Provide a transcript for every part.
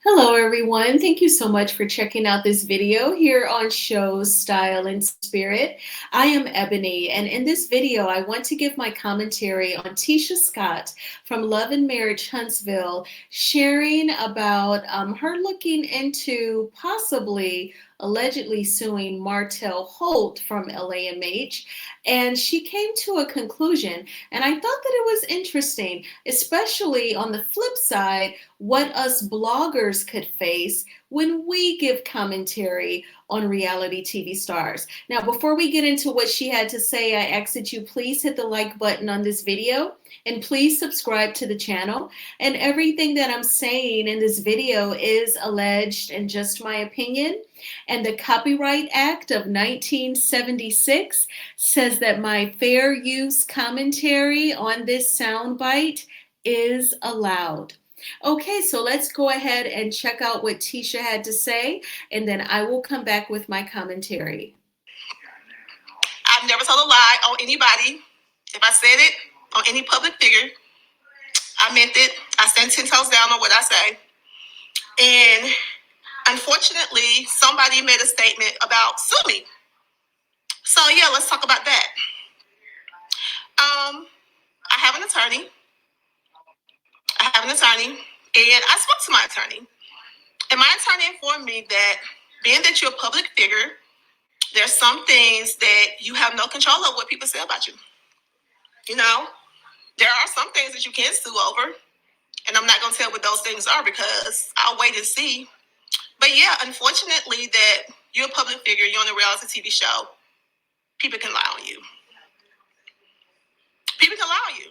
Hello, everyone. Thank you so much for checking out this video here on Shows, Style, and Spirit. I am Ebony, and in this video, I want to give my commentary on Tisha Scott from Love and Marriage Huntsville, sharing about her looking into possibly allegedly suing Martell Holt from LAMH. And she came to a conclusion, and I thought that it was interesting, especially on the flip side what us bloggers could face when we give commentary on reality TV stars. Now, before we get into what she had to say, I ask that you please hit the like button on this video and please subscribe to the channel. And everything that I'm saying in this video is alleged and just my opinion. And the Copyright Act of 1976 says that my fair use commentary on this soundbite is allowed. Okay, so let's go ahead and check out what Tisha had to say, and then I will come back with my commentary. I've never told a lie on anybody. If I said it on any public figure, I meant it. I stand 10 toes down on what I say. And unfortunately, somebody made a statement about sue me. So yeah, let's talk about that. I have an attorney. And I spoke to my attorney. And my attorney informed me that being that you're a public figure, there's some things that you have no control of what people say about you. You know, there are some things that you can sue over, and I'm not going to tell what those things are because I'll wait and see. But yeah, unfortunately, that you're a public figure, you're on a reality TV show, people can lie on you. People can lie on you.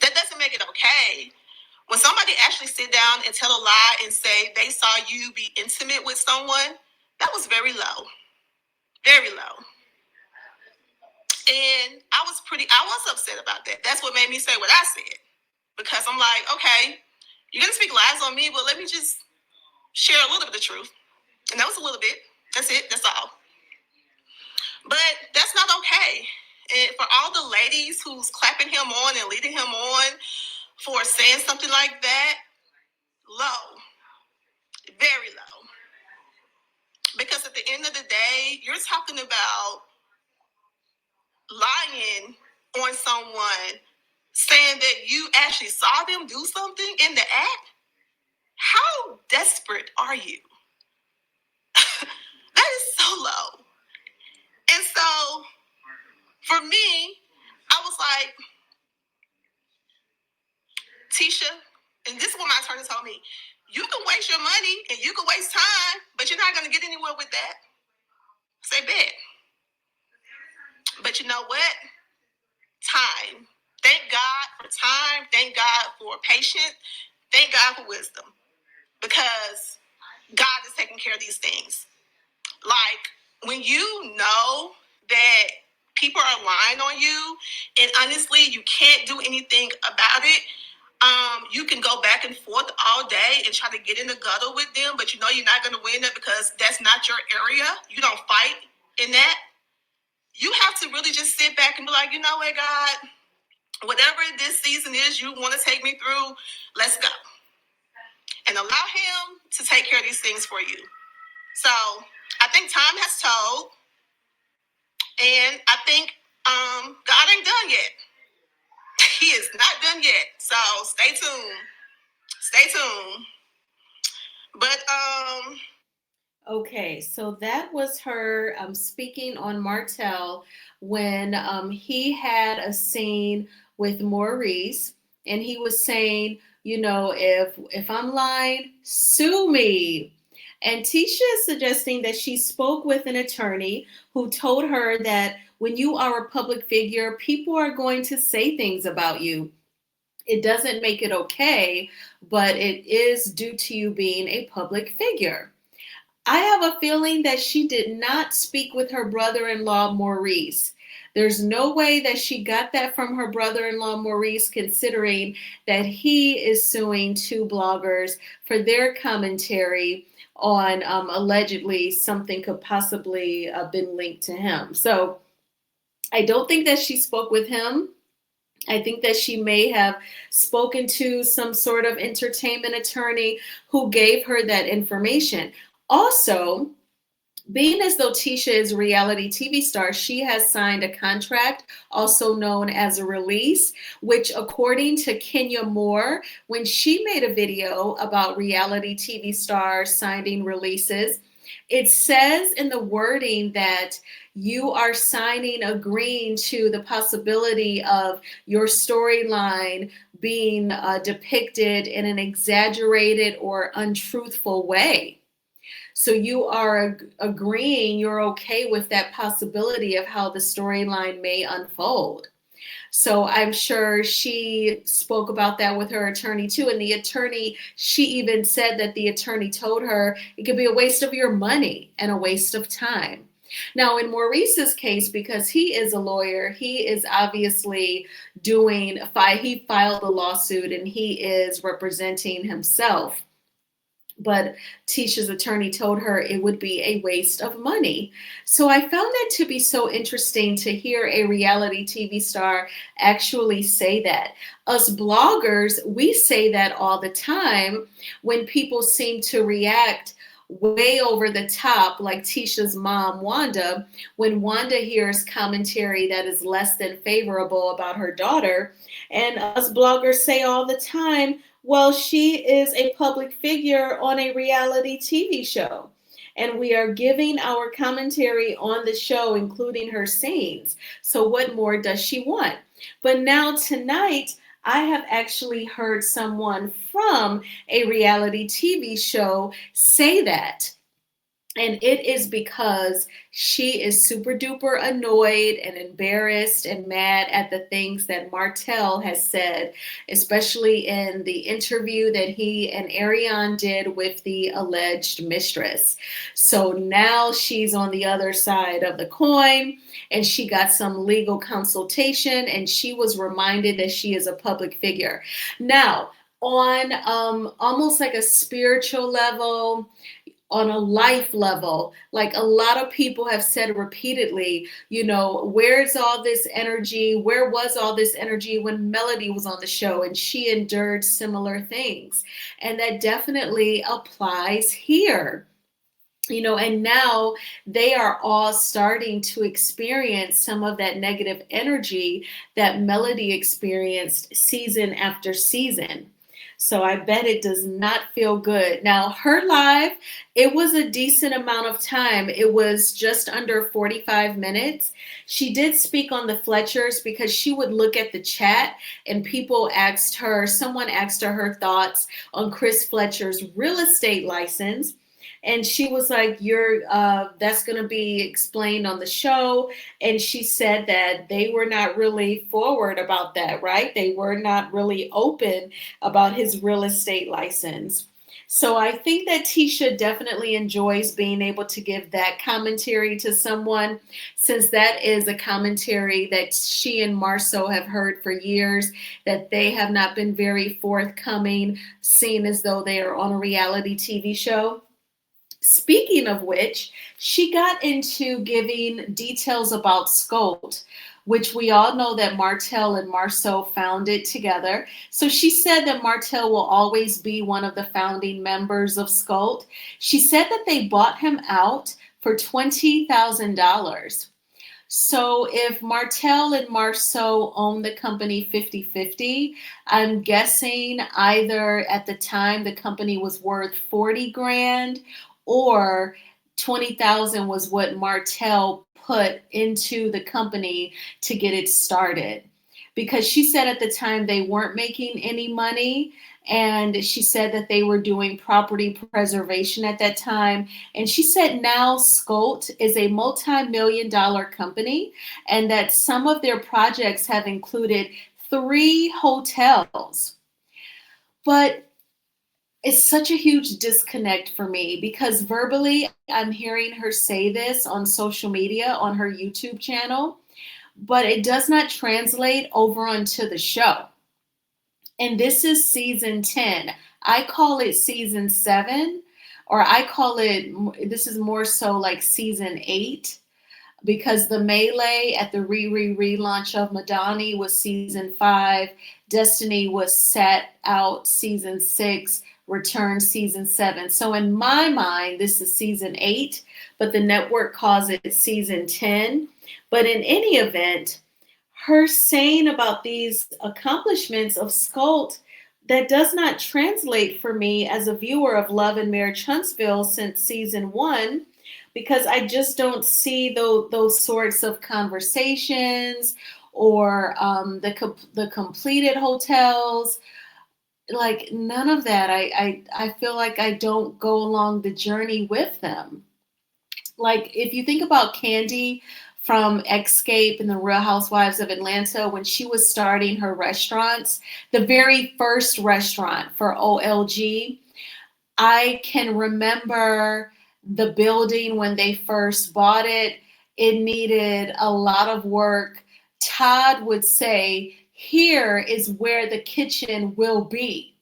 That doesn't make it okay. When somebody actually sit down and tell a lie and say they saw you be intimate with someone, that was very low. Very low. And I was upset about that. That's what made me say what I said. Because I'm like, okay, you're going to speak lies on me, but let me just share a little bit of the truth. And that was a little bit. That's it. That's all. But that's not okay. And for all the ladies who's clapping him on and leading him on for saying something like that, low. Very low. Because at the end of the day, you're talking about lying on someone, saying that you actually saw them do something in the act. How desperate are you? That is so low. And so for me, I was like, Tisha, and this is what my attorney told me, you can waste your money and you can waste time, but you're not going to get anywhere with that. Say bet. But you know what? Time. Thank God for time. Thank God for patience. Thank God for wisdom. Because God is taking care of these things. Like, when you know that people are lying on you, and honestly, you can't do anything about it, you can go back and forth all day and try to get in the gutter with them, but you know you're not going to win it because that's not your area. You don't fight in that. You have to really just sit back and be like, you know what, God, whatever this season is you want to take me through, let's go. And allow him to take care of these things for you. So I think time has told. And I think God ain't done yet. He is not done yet. So stay tuned. Stay tuned. But Okay, so that was her speaking on Martell when he had a scene with Maurice, and he was saying, you know, if I'm lying, sue me. And Tisha is suggesting that she spoke with an attorney who told her that when you are a public figure, people are going to say things about you. It doesn't make it okay, but it is due to you being a public figure. I have a feeling that she did not speak with her brother-in-law, Maurice. There's no way that she got that from her brother-in-law, Maurice, considering that he is suing two bloggers for their commentary on allegedly something could possibly been linked to him. So I don't think that she spoke with him. I think that she may have spoken to some sort of entertainment attorney who gave her that information. Also, being as though Tisha is a reality TV star, she has signed a contract, also known as a release, which, according to Kenya Moore, when she made a video about reality TV stars signing releases, it says in the wording that you are signing, agreeing to the possibility of your storyline being depicted in an exaggerated or untruthful way. So you are agreeing, you're okay with that possibility of how the storyline may unfold. So I'm sure she spoke about that with her attorney too. And the attorney, she even said that the attorney told her it could be a waste of your money and a waste of time. Now, in Maurice's case, because he is a lawyer, he is obviously he filed a lawsuit and he is representing himself. But Tisha's attorney told her it would be a waste of money. So I found that to be so interesting to hear a reality TV star actually say that. Us bloggers, we say that all the time when people seem to react way over the top, like Tisha's mom, Wanda, when Wanda hears commentary that is less than favorable about her daughter. And us bloggers say all the time, well, she is a public figure on a reality TV show. And we are giving our commentary on the show, including her scenes. So, what more does she want? But now, tonight, I have actually heard someone from a reality TV show say that. And it is because she is super duper annoyed and embarrassed and mad at the things that Martell has said, especially in the interview that he and Ariane did with the alleged mistress. So now she's on the other side of the coin and she got some legal consultation and she was reminded that she is a public figure. Now, on almost like a spiritual level, on a life level, like a lot of people have said repeatedly, where's all this energy? Where was all this energy when Melody was on the show and she endured similar things? And that definitely applies here. And now they are all starting to experience some of that negative energy that Melody experienced season after season. So I bet it does not feel good. Now, her live, it was a decent amount of time. It was just under 45 minutes. She did speak on the Fletchers because she would look at the chat and someone asked her her thoughts on Chris Fletcher's real estate license. And she was like, that's going to be explained on the show. And she said that they were not really forward about that, right? They were not really open about his real estate license. So I think that Tisha definitely enjoys being able to give that commentary to someone, since that is a commentary that she and Marceau have heard for years, that they have not been very forthcoming, seen as though they are on a reality TV show. Speaking of which, she got into giving details about Sculpt, which we all know that Martell and Marceau founded together. So she said that Martell will always be one of the founding members of Sculpt. She said that they bought him out for $20,000. So if Martell and Marceau own the company 50-50, I'm guessing either at the time the company was worth 40 grand or 20,000 was what Martell put into the company to get it started. Because she said at the time they weren't making any money, and she said that they were doing property preservation at that time. And she said now Sculpt is a multi-million-dollar company and that some of their projects have included 3 hotels. But it's such a huge disconnect for me because verbally I'm hearing her say this on social media, on her YouTube channel, but it does not translate over onto the show. And this is season 10. I call it season 7, or this is more so like season 8. because the melee at the relaunch of Madani was season 5, Destiny was set out season 6, Return season 7. So in my mind, this is season 8, but the network calls it season 10. But in any event, her saying about these accomplishments of Sculpt, that does not translate for me as a viewer of Love and Marriage Huntsville since season 1, because I just don't see those sorts of conversations, or the completed hotels, like none of that. I feel like I don't go along the journey with them. Like if you think about Candy from Escape and the Real Housewives of Atlanta, when she was starting her restaurants, the very first restaurant for OLG, I can remember the building when they first bought it. It needed a lot of work. Todd would say, "Here is where the kitchen will be.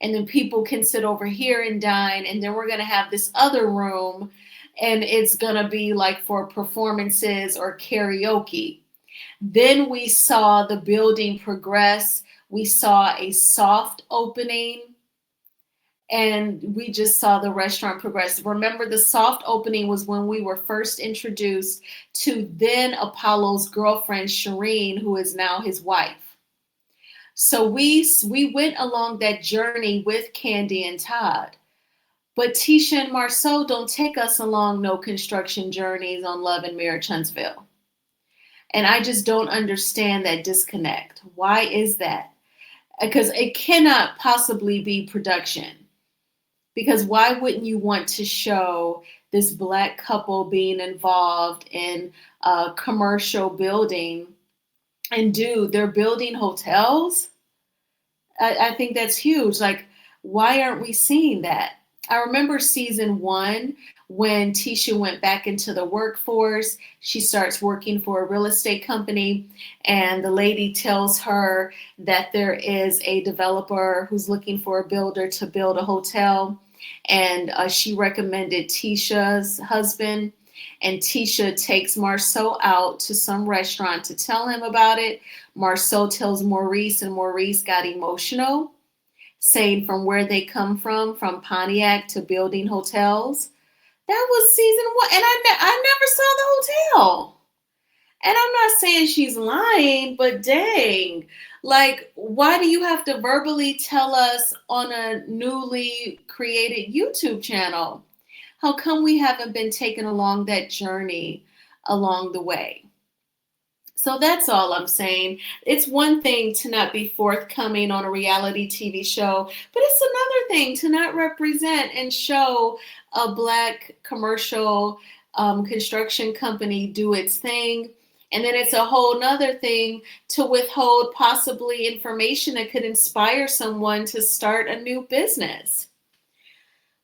And then people can sit over here and dine. And then we're going to have this other room. And it's going to be like for performances or karaoke." Then we saw the building progress. We saw a soft opening, and we just saw the restaurant progress. Remember, the soft opening was when we were first introduced to then Apollo's girlfriend, Shireen, who is now his wife. So we went along that journey with Candy and Todd. But Tisha and Marceau don't take us along no construction journeys on Love and Marriage Huntsville. And I just don't understand that disconnect. Why is that? Because it cannot possibly be production. Because why wouldn't you want to show this Black couple being involved in a commercial building? And dude, they're building hotels. I think that's huge. Like, why aren't we seeing that? I remember season 1 when Tisha went back into the workforce. She starts working for a real estate company, and the lady tells her that there is a developer who's looking for a builder to build a hotel. And she recommended Tisha's husband. And Tisha takes Marceau out to some restaurant to tell him about it. Marceau tells Maurice, and Maurice got emotional, saying from where they come from Pontiac to building hotels. That was season 1, and I never saw the hotel. And I'm not saying she's lying, but dang, like, why do you have to verbally tell us on a newly created YouTube channel? How come we haven't been taken along that journey along the way? So that's all I'm saying. It's one thing to not be forthcoming on a reality TV show, but it's another thing to not represent and show a Black commercial construction company do its thing. And then it's a whole nother thing to withhold possibly information that could inspire someone to start a new business.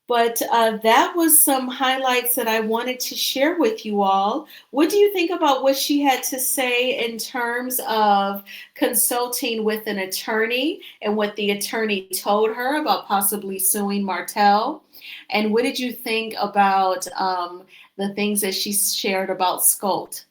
But that was some highlights that I wanted to share with you all. What do you think about what she had to say in terms of consulting with an attorney and what the attorney told her about possibly suing Martell? And what did you think about the things that she shared about Sculpt?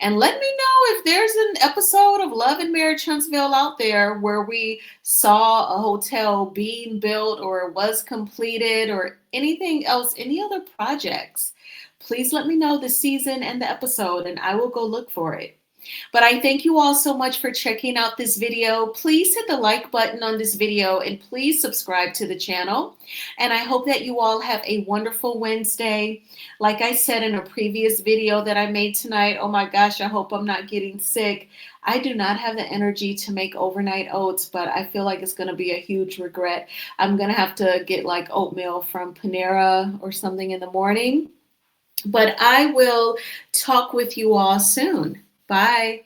And let me know if there's an episode of Love and Marriage Huntsville out there where we saw a hotel being built or was completed or anything else, any other projects. Please let me know the season and the episode, and I will go look for it. But I thank you all so much for checking out this video. Please hit the like button on this video and please subscribe to the channel. And I hope that you all have a wonderful Wednesday. Like I said in a previous video that I made tonight, oh my gosh, I hope I'm not getting sick. I do not have the energy to make overnight oats, but I feel like it's going to be a huge regret. I'm going to have to get like oatmeal from Panera or something in the morning. But I will talk with you all soon. Bye.